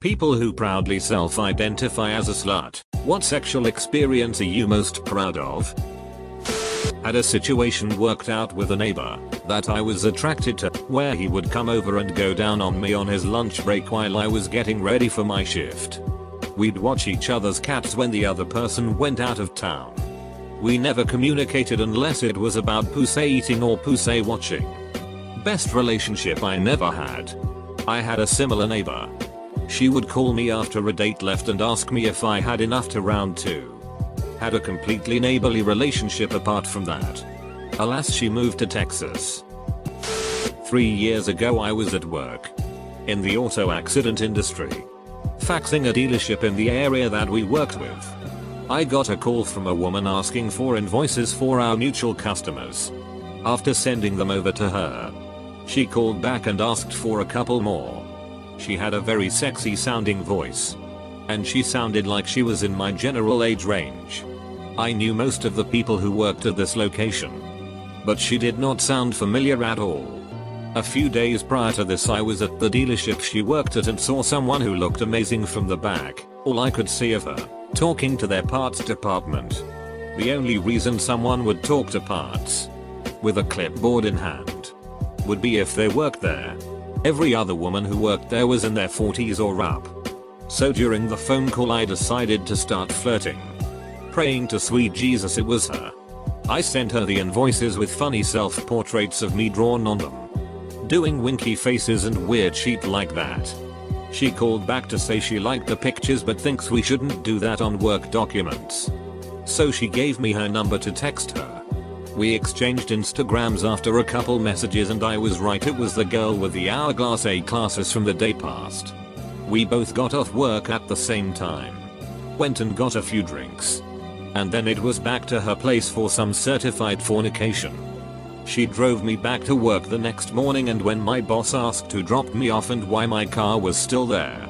People who proudly self-identify as a slut. What sexual experience are you most proud of? Had a situation worked out with a neighbor that I was attracted to, where he would come over and go down on me on his lunch break while I was getting ready for my shift. We'd watch each other's cats when the other person went out of town. We never communicated unless it was about pussy eating or pussy watching. Best relationship I never had. I had a similar neighbor. She would call me after a date left and ask me if I had enough to round two. Had a completely neighborly relationship apart from that. Alas, she moved to Texas. 3 years ago I was at work in the auto accident industry, faxing a dealership in the area that we worked with. I got a call from a woman asking for invoices for our mutual customers. After sending them over to her, she called back and asked for a couple more. She had a very sexy sounding voice, and she sounded like she was in my general age range. I knew most of the people who worked at this location, but she did not sound familiar at all. A few days prior to this I was at the dealership she worked at and saw someone who looked amazing from the back, all I could see of her, talking to their parts department. The only reason someone would talk to parts with a clipboard in hand would be if they worked there. Every other woman who worked there was in their 40s or up. So during the phone call I decided to start flirting, praying to sweet Jesus it was her. I sent her the invoices with funny self-portraits of me drawn on them, doing winky faces and weird shit like that. She called back to say she liked the pictures but thinks we shouldn't do that on work documents. So she gave me her number to text her. We exchanged Instagrams after a couple messages and I was right, it was the girl with the hourglass A-classes from the day past. We both got off work at the same time, went and got a few drinks, and then it was back to her place for some certified fornication. She drove me back to work the next morning, and when my boss asked who dropped me off and why my car was still there,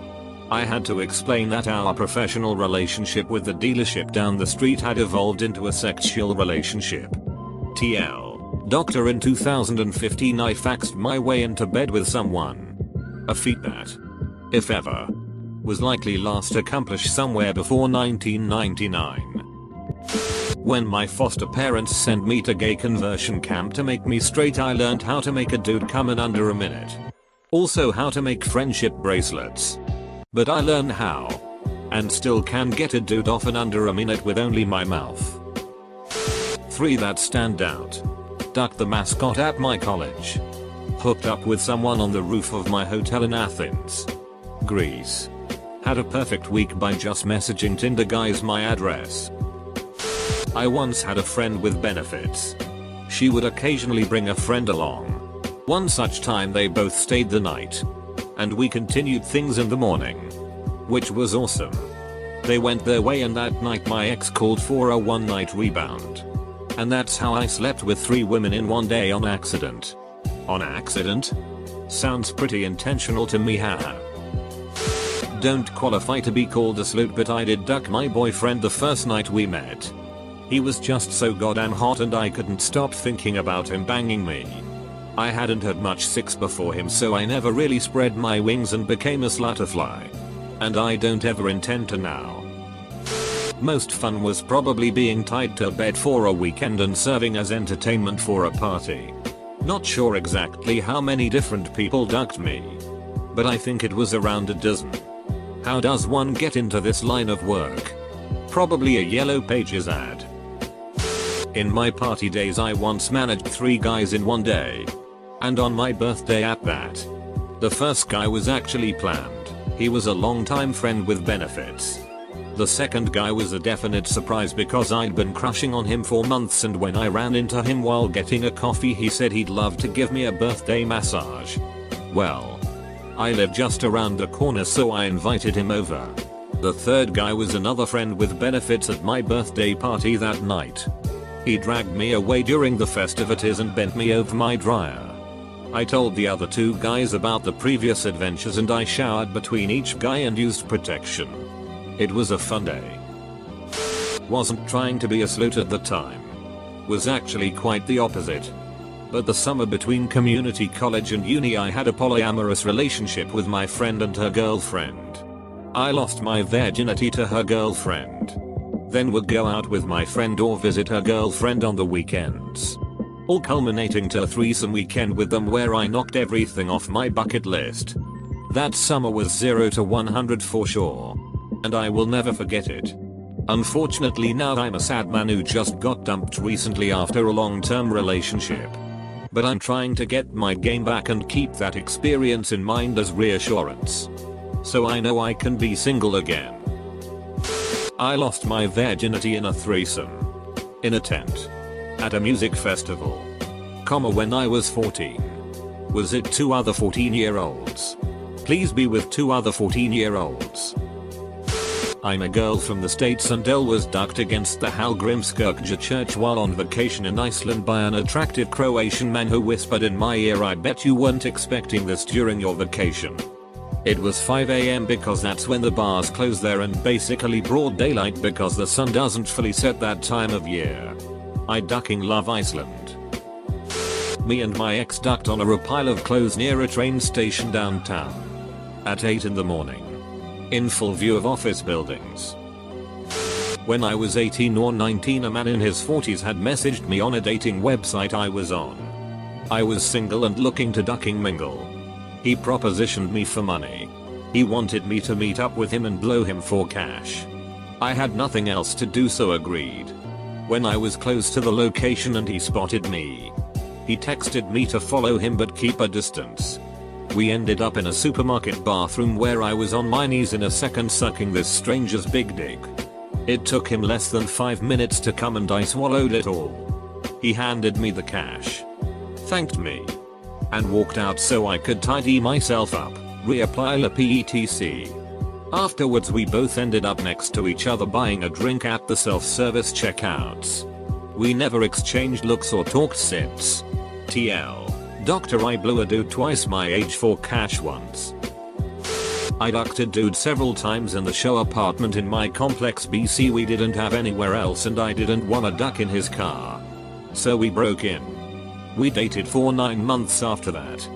I had to explain that our professional relationship with the dealership down the street had evolved into a sexual relationship. TL. Doctor, in 2015 I faxed my way into bed with someone. A feat that, if ever, was likely last accomplished somewhere before 1999. When my foster parents sent me to gay conversion camp to make me straight, I learned how to make a dude come in under a minute. Also how to make friendship bracelets. But I learned how, and still can get a dude off in under a minute with only my mouth. 3 that stand out. Duck, the mascot at my college. Hooked up with someone on the roof of my hotel in Athens, Greece. Had a perfect week by just messaging Tinder guys my address. I once had a friend with benefits. She would occasionally bring a friend along. One such time they both stayed the night, and we continued things in the morning, which was awesome. They went their way, and that night my ex called for a one-night rebound. And that's how I slept with 3 women in one day on accident. On accident? Sounds pretty intentional to me, haha. Don't qualify to be called a slut, but I did duck my boyfriend the first night we met. He was just so goddamn hot and I couldn't stop thinking about him banging me. I hadn't had much sex before him, so I never really spread my wings and became a slutterfly. And I don't ever intend to now. Most fun was probably being tied to a bed for a weekend and serving as entertainment for a party. Not sure exactly how many different people ducked me, but I think it was around a dozen. How does one get into this line of work? Probably a Yellow Pages ad. In my party days I once managed 3 guys in one day. And on my birthday at that. The first guy was actually planned. He was a longtime friend with benefits. The second guy was a definite surprise because I'd been crushing on him for months, and when I ran into him while getting a coffee he said he'd love to give me a birthday massage. Well, I live just around the corner, so I invited him over. The third guy was another friend with benefits at my birthday party that night. He dragged me away during the festivities and bent me over my dryer. I told the other 2 guys about the previous adventures and I showered between each guy and used protection. It was a fun day. Wasn't trying to be a slut at the time. Was actually quite the opposite. But the summer between community college and uni I had a polyamorous relationship with my friend and her girlfriend. I lost my virginity to her girlfriend. Then would go out with my friend or visit her girlfriend on the weekends. All culminating to a threesome weekend with them where I knocked everything off my bucket list. That summer was 0 to 100 for sure. And I will never forget it. Unfortunately now I'm a sad man who just got dumped recently after a long-term relationship. But I'm trying to get my game back and keep that experience in mind as reassurance. So I know I can be single again. I lost my virginity in a threesome. In a tent. At a music festival. When I was 14. Was it 2 other 14-year-olds? Please be with 2 other 14-year-olds. I'm a girl from the States and Elle was ducked against the Hallgrímskirkja church while on vacation in Iceland by an attractive Croatian man who whispered in my ear, "I bet you weren't expecting this during your vacation." It was 5 AM because that's when the bars close there and basically broad daylight because the sun doesn't fully set that time of year. I ducking love Iceland. Me and my ex ducked on a pile of clothes near a train station downtown. At 8 in the morning. In full view of office buildings. When I was 18 or 19, a man in his 40s had messaged me on a dating website I was on. I was single and looking to ducking mingle. He propositioned me for money. He wanted me to meet up with him and blow him for cash. I had nothing else to do so agreed. When I was close to the location and he spotted me. He texted me to follow him but keep a distance. We ended up in a supermarket bathroom where I was on my knees in a second sucking this stranger's big dick. It took him less than 5 minutes to come and I swallowed it all. He handed me the cash. Thanked me. And walked out so I could tidy myself up, reapply la PETC. Afterwards we both ended up next to each other buying a drink at the self-service checkouts. We never exchanged looks or talked since. TL. Doctor, I blew a dude twice my age for cash once. I ducked a dude several times in the show apartment in my complex BC. We didn't have anywhere else and I didn't wanna duck in his car. So we broke in. We dated for 9 months after that.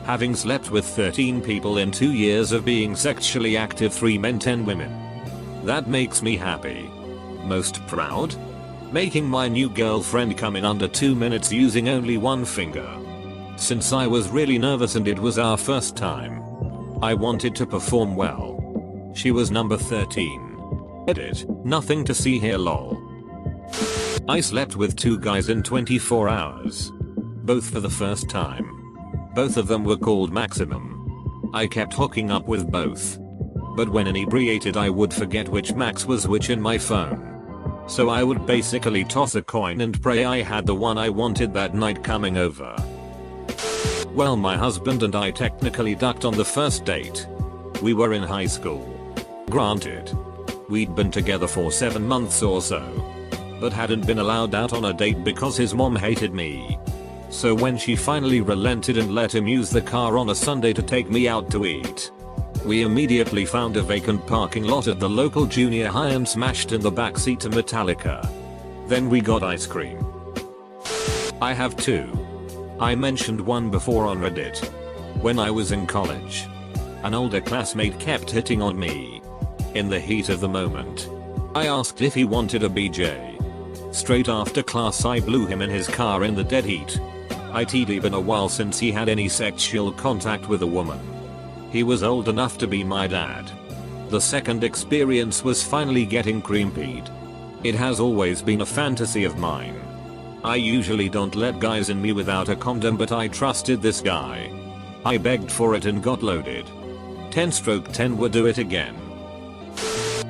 Having slept with 13 people in 2 years of being sexually active, 3 men 10 women. That makes me happy. Most proud? Making my new girlfriend come in under 2 minutes using only 1 finger. Since I was really nervous and it was our first time. I wanted to perform well. She was number 13. Edit. Nothing to see here lol. I slept with 2 guys in 24 hours. Both for the first time. Both of them were called Maximum. I kept hooking up with both. But when inebriated I would forget which Max was which in my phone. So I would basically toss a coin and pray I had the one I wanted that night coming over. Well, my husband and I technically ducked on the first date. We were in high school. Granted. We'd been together for 7 months or so. But hadn't been allowed out on a date because his mom hated me. So when she finally relented and let him use the car on a Sunday to take me out to eat. We immediately found a vacant parking lot at the local junior high and smashed in the backseat to Metallica. Then we got ice cream. I have 2. I mentioned one before on Reddit. When I was in college. An older classmate kept hitting on me. In the heat of the moment. I asked if he wanted a BJ. Straight after class I blew him in his car in the dead heat. It'd been a while since he had any sexual contact with a woman. He was old enough to be my dad. The second experience was finally getting cream-peed. It has always been a fantasy of mine. I usually don't let guys in me without a condom, but I trusted this guy. I begged for it and got loaded. 10/10 would do it again.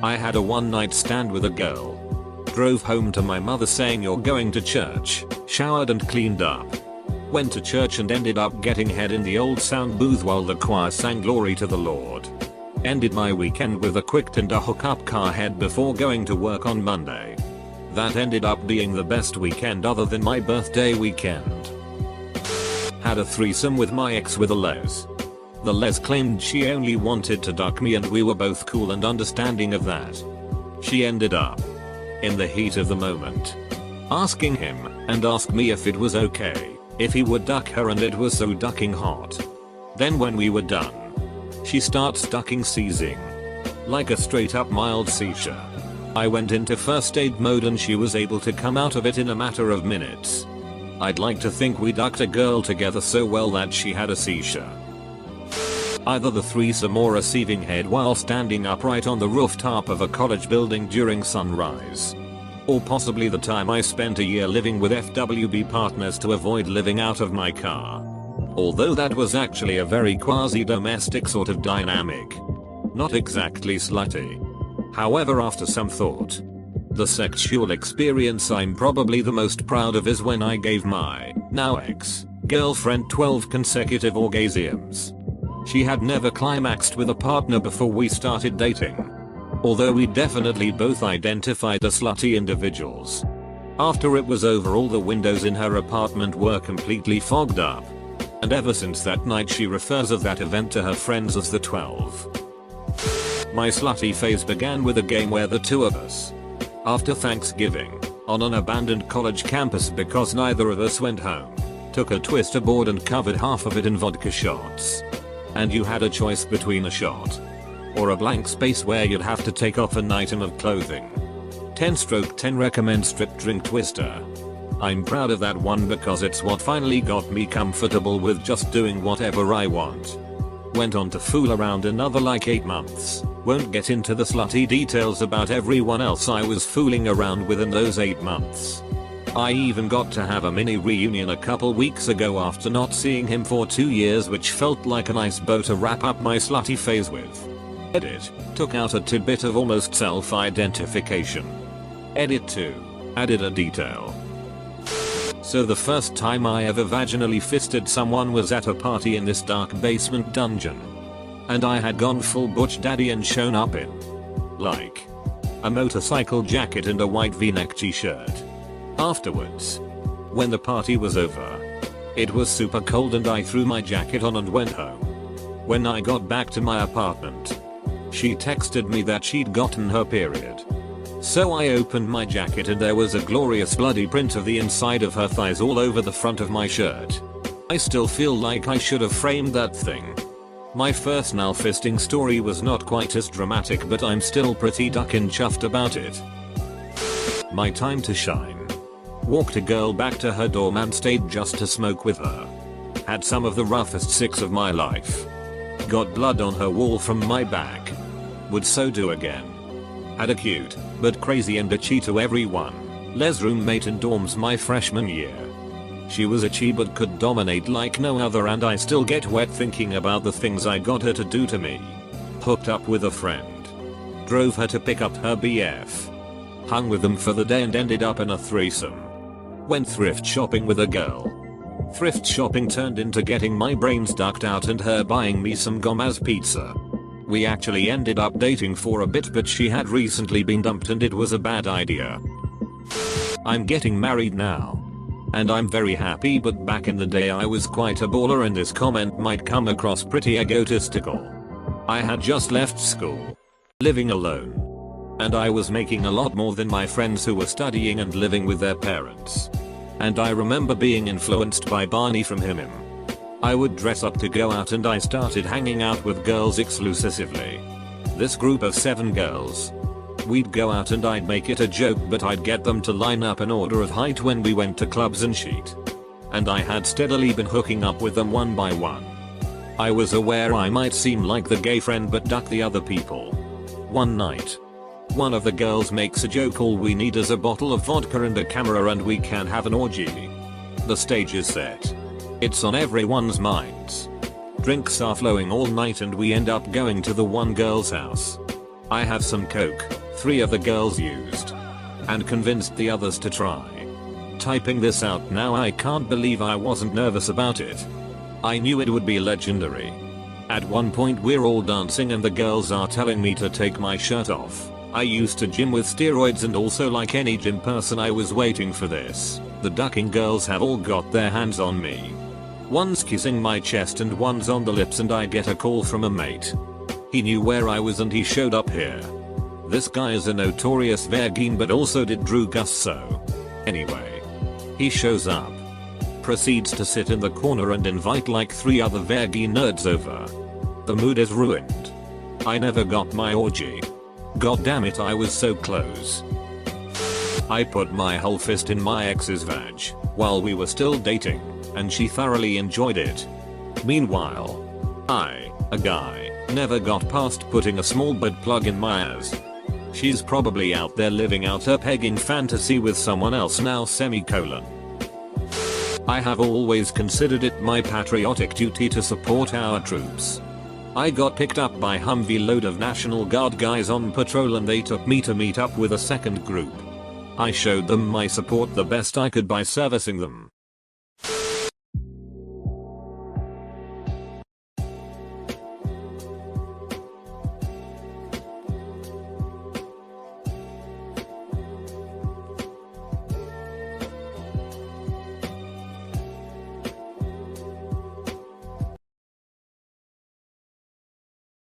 I had a one-night stand with a girl. Drove home to my mother saying you're going to church, showered and cleaned up. Went to church and ended up getting head in the old sound booth while the choir sang glory to the Lord. Ended my weekend with a quick Tinder hookup car head before going to work on Monday. That ended up being the best weekend other than my birthday weekend. Had a threesome with my ex with a les. The les claimed she only wanted to duck me and we were both cool and understanding of that. She ended up, in the heat of the moment, asking him and asked me if it was okay if he would duck her, and it was so ducking hot. Then when we were done, She starts ducking seizing. Like a straight up mild seizure. I went into first aid mode and she was able to come out of it in a matter of minutes. I'd like to think we ducked a girl together so well that she had a seizure. Either the threesome or a seething head while standing upright on the rooftop of a college building during sunrise. Or possibly the time I spent a year living with FWB partners to avoid living out of my car. Although that was actually a very quasi-domestic sort of dynamic. Not exactly slutty. However, after some thought, the sexual experience I'm probably the most proud of is when I gave my now ex-girlfriend 12 consecutive orgasms. She had never climaxed with a partner before we started dating. Although we definitely both identified as slutty individuals. After it was over, all the windows in her apartment were completely fogged up. And ever since that night she refers of that event to her friends as the 12. My slutty phase began with a game where the two of us, after Thanksgiving, on an abandoned college campus because neither of us went home, took a twister board and covered half of it in vodka shots. And you had a choice between a shot or a blank space where you'd have to take off an item of clothing. 10/10 recommend strip drink twister. I'm proud of that one because it's what finally got me comfortable with just doing whatever I want. Went on to fool around another like 8 months. Won't get into the slutty details about everyone else I was fooling around with in those 8 months. I even got to have a mini reunion a couple weeks ago after not seeing him for 2 years, which felt like a nice bow to wrap up my slutty phase with. Edit. Took out a tidbit of almost self-identification. Edit 2. Added a detail. So the first time I ever vaginally fisted someone was at a party in this dark basement dungeon. And I had gone full butch daddy and shown up in, like, a motorcycle jacket and a white v-neck t-shirt. Afterwards, when the party was over, it was super cold and I threw my jacket on and went home. When I got back to my apartment, she texted me that she'd gotten her period. So I opened my jacket and there was a glorious bloody print of the inside of her thighs all over the front of my shirt. I still feel like I should have framed that thing. My first nail fisting story was not quite as dramatic, but I'm still pretty duckin' chuffed about it. My time to shine. Walked a girl back to her dorm and stayed just to smoke with her. Had some of the roughest sex of my life. Got blood on her wall from my back. Would so do again. Had a cute, but crazy and bitchy to everyone, les roommate in dorms my freshman year. She was itchy but could dominate like no other, and I still get wet thinking about the things I got her to do to me. Hooked up with a friend. Drove her to pick up her BF. Hung with them for the day and ended up in a threesome. Went thrift shopping with a girl. Thrift shopping turned into getting my brains ducked out and her buying me some Gomez pizza. We actually ended up dating for a bit, but she had recently been dumped and it was a bad idea. I'm getting married now. And I'm very happy, but back in the day I was quite a baller and this comment might come across pretty egotistical. I had just left school. Living alone. And I was making a lot more than my friends who were studying and living with their parents. And I remember being influenced by Barney from him. I would dress up to go out and I started hanging out with girls exclusively. This group of 7 girls. We'd go out and I'd make it a joke, but I'd get them to line up in order of height when we went to clubs and shit. And I had steadily been hooking up with them one by one. I was aware I might seem like the gay friend but duck the other people. One night, one of the girls makes a joke, all we need is a bottle of vodka and a camera and we can have an orgy. The stage is set. It's on everyone's minds. Drinks are flowing all night and we end up going to the one girl's house. I have some coke, 3 of the girls used. And convinced the others to try. Typing this out now, I can't believe I wasn't nervous about it. I knew it would be legendary. At one point we're all dancing and the girls are telling me to take my shirt off. I used to gym with steroids and also, like any gym person, I was waiting for this. The ducking girls have all got their hands on me. One's kissing my chest and one's on the lips, and I get a call from a mate. He knew where I was and he showed up here. This guy is a notorious virgin but also did Drew Gus, so. Anyway. He shows up. Proceeds to sit in the corner and invite like 3 other virgin nerds over. The mood is ruined. I never got my orgy. God damn it, I was so close. I put my whole fist in my ex's vag while we were still dating, and she thoroughly enjoyed it. Meanwhile, I, a guy, never got past putting a small butt plug in my ass. She's probably out there living out her pegging fantasy with someone else now. I have always considered it my patriotic duty to support our troops. I got picked up by Humvee load of National Guard guys on patrol and they took me to meet up with a second group. I showed them my support the best I could by servicing them.